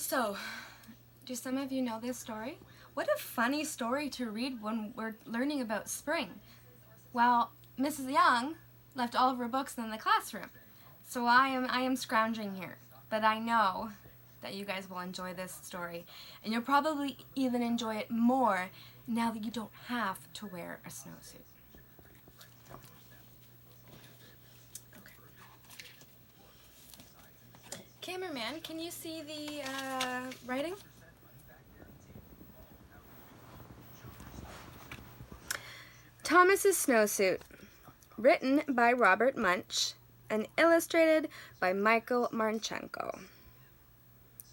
So, do some of you know this story? What a funny story to read when we're learning about spring. Well, Mrs. Young left all of her books in the classroom, so I am scrounging here. But I know that you guys will enjoy this story, and you'll probably even enjoy it more now that you don't have to wear a snowsuit. Cameraman, can you see the writing? Thomas's Snowsuit, written by Robert Munch and illustrated by Michael Marchenko.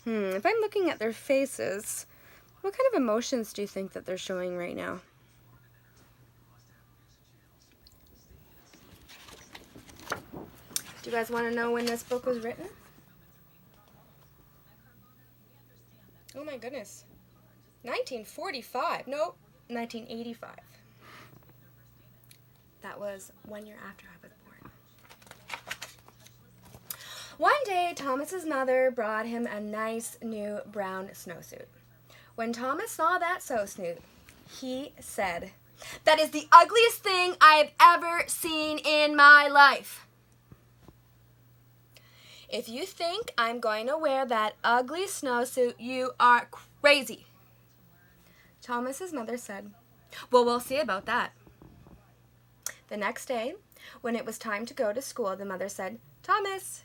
If I'm looking at their faces, what kind of emotions do you think that they're showing right now? Do you guys want to know when this book was written? Oh my goodness. 1945. Nope, 1985. That was 1 year after I was born. One day, Thomas's mother brought him a nice new brown snowsuit. When Thomas saw that snowsuit, he said, "That is the ugliest thing I have ever seen in my life. If you think I'm going to wear that ugly snowsuit, you are crazy." Thomas's mother said, "Well, we'll see about that." The next day, when it was time to go to school, the mother said, "Thomas,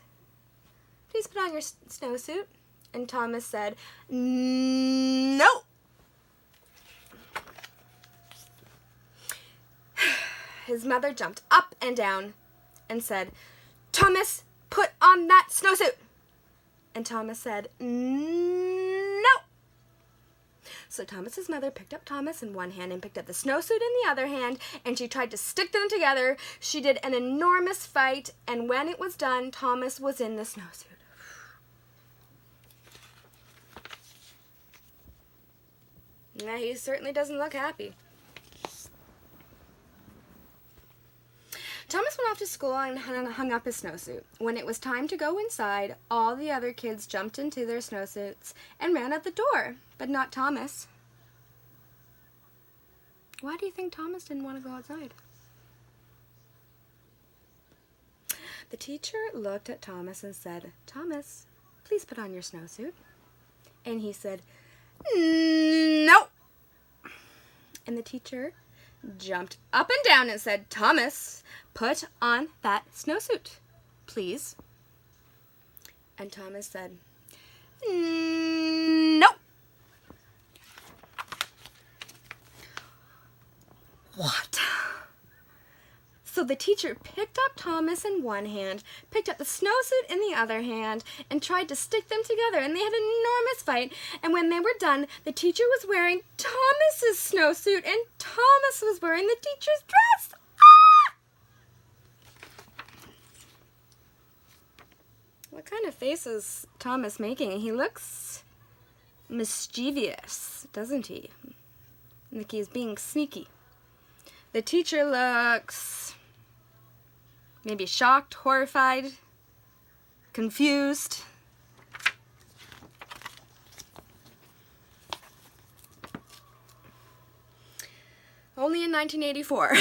please put on your snowsuit." And Thomas said, "No." His mother jumped up and down and said, "Thomas, put on that snowsuit." And Thomas said, "No." So Thomas's mother picked up Thomas in one hand and picked up the snowsuit in the other hand, and she tried to stick them together. She did an enormous fight, and when it was done, Thomas was in the snowsuit. Yeah, he certainly doesn't look happy. Thomas went off to school and hung up his snowsuit. When it was time to go inside, all the other kids jumped into their snowsuits and ran out the door, but not Thomas. Why do you think Thomas didn't want to go outside? The teacher looked at Thomas and said, "Thomas, please put on your snowsuit." And he said, "No." And the teacher jumped up and down and said, "Thomas, put on that snowsuit, please." And Thomas said, "No." What? So the teacher picked up Thomas in one hand, picked up the snowsuit in the other hand, and tried to stick them together, and they had an enormous fight. And when they were done, the teacher was wearing Thomas's snowsuit, and Thomas was wearing the teacher's dress. Ah! What kind of face is Thomas making? He looks mischievous, doesn't he? Like he's being sneaky. The teacher looks maybe shocked, horrified, confused. Only in 1984.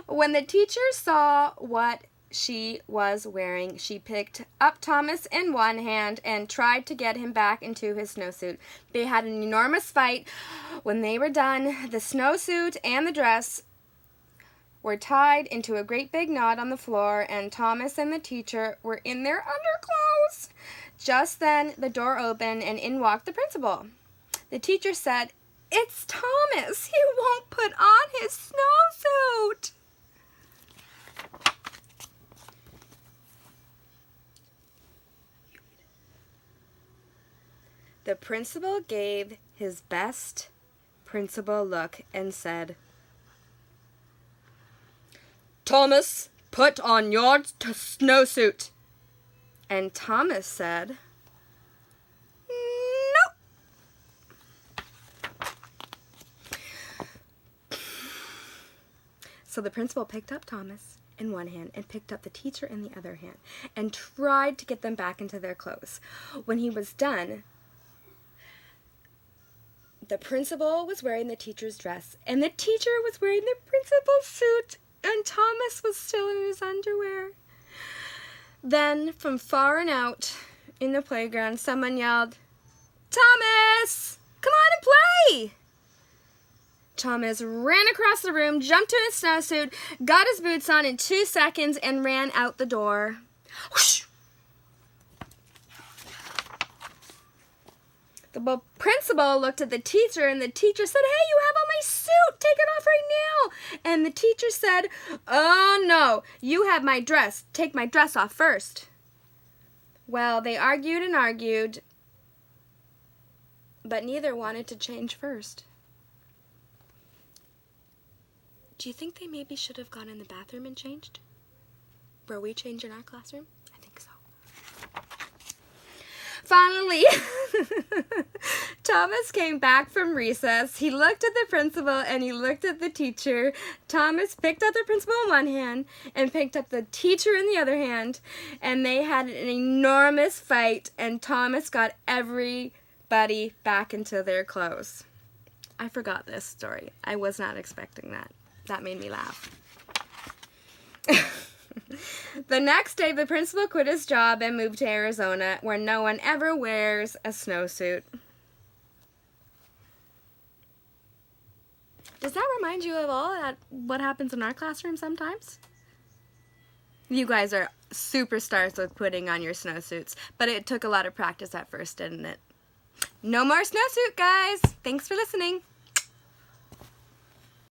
When the teacher saw what she was wearing, she picked up Thomas in one hand and tried to get him back into his snowsuit. They had an enormous fight. When they were done, the snowsuit and the dress were tied into a great big knot on the floor, and Thomas and the teacher were in their underclothes. Just then, the door opened, and in walked the principal. The teacher said, "It's Thomas. He won't put on his snowsuit." The principal gave his best principal look and said, "Thomas, put on your snowsuit." And Thomas said, "No." So the principal picked up Thomas in one hand and picked up the teacher in the other hand and tried to get them back into their clothes. When he was done, the principal was wearing the teacher's dress and the teacher was wearing the principal's suit, and Thomas was still in his underwear. Then, from far and out in the playground, someone yelled, "Thomas, come on and play!" Thomas ran across the room, jumped to his snowsuit, got his boots on in 2 seconds, and ran out the door. Whoosh! The principal looked at the teacher, and the teacher said, "Hey, you have on my suit. Take it off right now." And the teacher said, "Oh, no, you have my dress. Take my dress off first." Well, they argued and argued, but neither wanted to change first. Do you think they maybe should have gone in the bathroom and changed? Where we change in our classroom? I think so. Finally, Thomas came back from recess. He looked at the principal and he looked at the teacher. Thomas picked up the principal in one hand and picked up the teacher in the other hand, and they had an enormous fight, and Thomas got everybody back into their clothes. I forgot this story. I was not expecting that. That made me laugh. The next day, the principal quit his job and moved to Arizona, where no one ever wears a snowsuit. Does that remind you of all that what happens in our classroom sometimes? You guys are superstars with putting on your snowsuits, but it took a lot of practice at first, didn't it? No more snowsuit, guys! Thanks for listening.